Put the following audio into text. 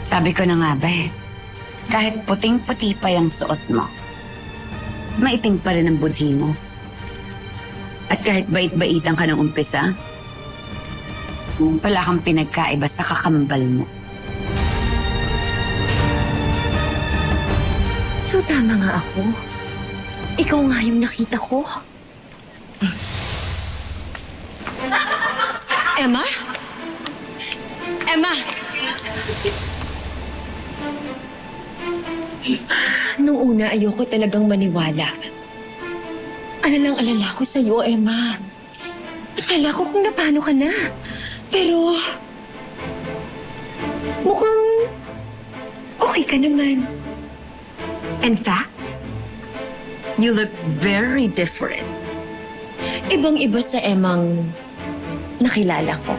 Sabi ko na nga ba kahit puting-puti pa yung suot mo, maitim pa rin ang budhi mo. At kahit bait-baitan ka ng umpisa, wala kang pinagkaiba sa kakambal mo. So tama nga ako. Ikaw nga yung nakita ko. Emma? Emma! Nung una, ayoko talagang maniwala. Alalang-alala ko sa'yo, Emma. Akala ko kung napano ka na. Pero... mukhang... okay ka naman. In fact, you look very different. Ibang-iba sa Emmang nakilala ko.